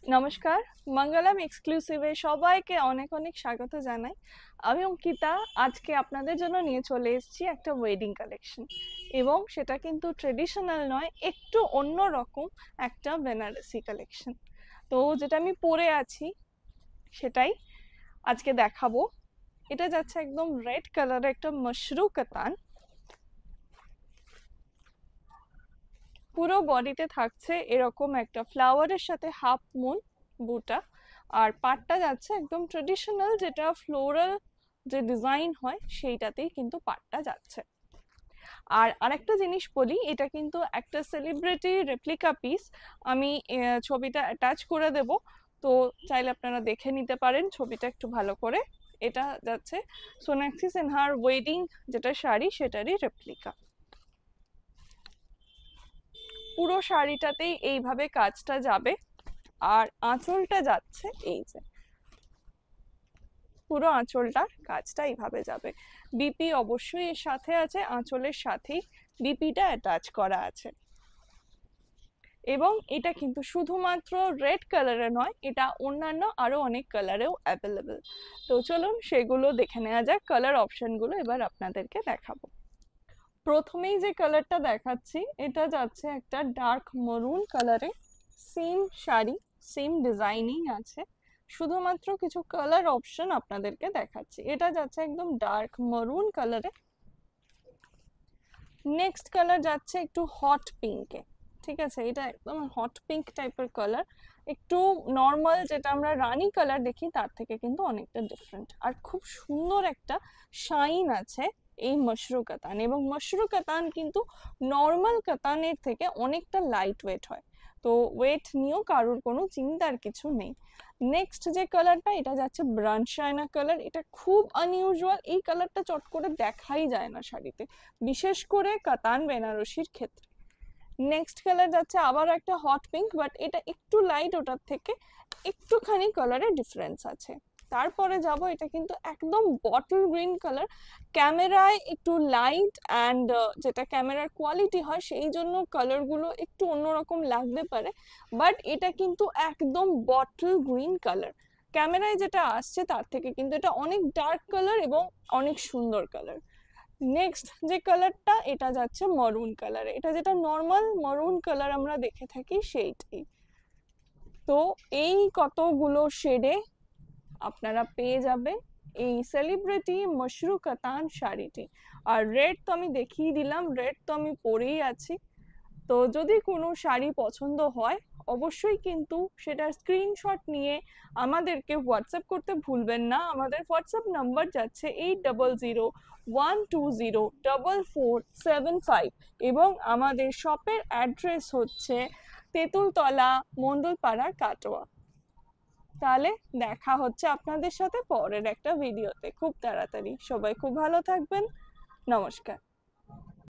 নমস্কার, মঙ্গলম এক্সক্লুসিভে সবাইকে অনেক অনেক স্বাগত জানাই। আমি অঙ্কিতা। আজকে আপনাদের জন্য নিয়ে চলে এসেছি একটা ওয়েডিং কালেকশন, এবং সেটা কিন্তু ট্রেডিশনাল নয়, একটু অন্য রকম একটা বেনারসি কালেকশন। তো যেটা আমি পরে আছি সেটাই আজকে দেখাবো। এটা যাচ্ছে একদম রেড কালারের একটা মশরু কাতান। পুরো বডিতে থাকছে এরকম একটা ফ্লাওয়ারের সাথে হাফ মুন বুটা, আর পাটটা যাচ্ছে একদম ট্রেডিশনাল, যেটা ফ্লোরাল যে ডিজাইন হয় সেইটাতেই কিন্তু পাটটা যাচ্ছে। আর আরেকটা জিনিস বলি, এটা কিন্তু একটা সেলিব্রিটি রেপ্লিকা পিস। আমি ছবিটা অ্যাটাচ করে দেব, তো চাইলে আপনারা দেখে নিতে পারেন ছবিটা একটু ভালো করে। এটা যাচ্ছে সোনাক্ষী সিনহার ওয়েডিং যেটা শাড়ি, সেটারই রেপ্লিকা। পুরো শাড়িটাতেই এইভাবে কাজটা যাবে, আর আঁচলটা যাচ্ছে এই যে, পুরো আঁচলটার কাজটা এইভাবে যাবে। বিপি অবশ্যই এর সাথে আছে, আঁচলের সাথেই বিপিটা অ্যাটাচ করা আছে। এবং এটা কিন্তু শুধুমাত্র রেড কালারে নয়, এটা অন্যান্য আরো অনেক কালারেও অ্যাভেলেবেল। তো চলুন সেগুলো দেখে নেওয়া যাক। কালার অপশনগুলো এবার আপনাদেরকে দেখাবো। প্রথমেই যে কালারটা দেখাচ্ছি, এটা যাচ্ছে একটা ডার্ক মরুন কালারে। সেম শাড়ি, সেম ডিজাইনিং আছে, শুধুমাত্র কিছু কালার অপশন আপনাদেরকে দেখাচ্ছি। এটা যাচ্ছে একদম ডার্ক মরুন কালারে। নেক্সট কালার যাচ্ছে একটু হট পিঙ্কে। ঠিক আছে, এটা একদম হট পিঙ্ক টাইপের কালার, একটু নর্মাল যেটা আমরা রানী কালার দেখি তার থেকে কিন্তু অনেকটা ডিফারেন্ট, আর খুব সুন্দর একটা শাইন আছে এই মশরু কাতান। এবং মশরু কাতান কিন্তু নর্মাল কাতানের থেকে অনেকটা লাইট ওয়েট হয়, তো ওয়েট নিয়েও কারোর কোনো চিন্তার কিছু নেই। নেক্সট যে কালারটা, এটা যাচ্ছে ব্রাউন শাইনা কালার। এটা খুব আনইউজুয়াল, এই কালারটা চট করে দেখাই যায় না শাড়িতে, বিশেষ করে কাতান বেনারসির ক্ষেত্রে। নেক্সট কালার যাচ্ছে আবার একটা হট পিঙ্ক, বাট এটা একটু লাইট, ওটার থেকে একটুখানি কালারের ডিফারেন্স আছে। তারপরে যাব, এটা কিন্তু একদম বটল গ্রিন কালার। ক্যামেরায় একটু লাইট অ্যান্ড যেটা ক্যামেরার কোয়ালিটি হয় সেই জন্য কালারগুলো একটু অন্যরকম লাগতে পারে, বাট এটা কিন্তু একদম বটল গ্রিন কালার। ক্যামেরায় যেটা আসছে তার থেকে কিন্তু এটা অনেক ডার্ক কালার এবং অনেক সুন্দর কালার। নেক্সট যে কালারটা, এটা যাচ্ছে মরুন কালারে। এটা যেটা নর্মাল মরুন কালার আমরা দেখে থাকি সেইটাই। তো এই কতগুলো শেডে আপনারা পেয়ে যাবেন এই সেলিব্রিটি মশরু কাতান শাড়িটি। আর রেড তো আমি দেখিয়ে দিলাম, রেড তো আমি পরেই আছি। তো যদি কোনো শাড়ি পছন্দ হয়, অবশ্যই কিন্তু সেটা স্ক্রিনশট নিয়ে আমাদেরকে হোয়াটসঅ্যাপ করতে ভুলবেন না। আমাদের হোয়াটসঅ্যাপ নাম্বার যাচ্ছে 8001204475, এবং আমাদের শপের অ্যাড্রেস হচ্ছে তেঁতুলতলা, মণ্ডলপাড়া, কাটোয়া। তাহলে দেখা হচ্ছে আপনাদের সাথে পরের একটা ভিডিওতে খুব তাড়াতাড়ি। সবাই খুব ভালো থাকবেন। নমস্কার।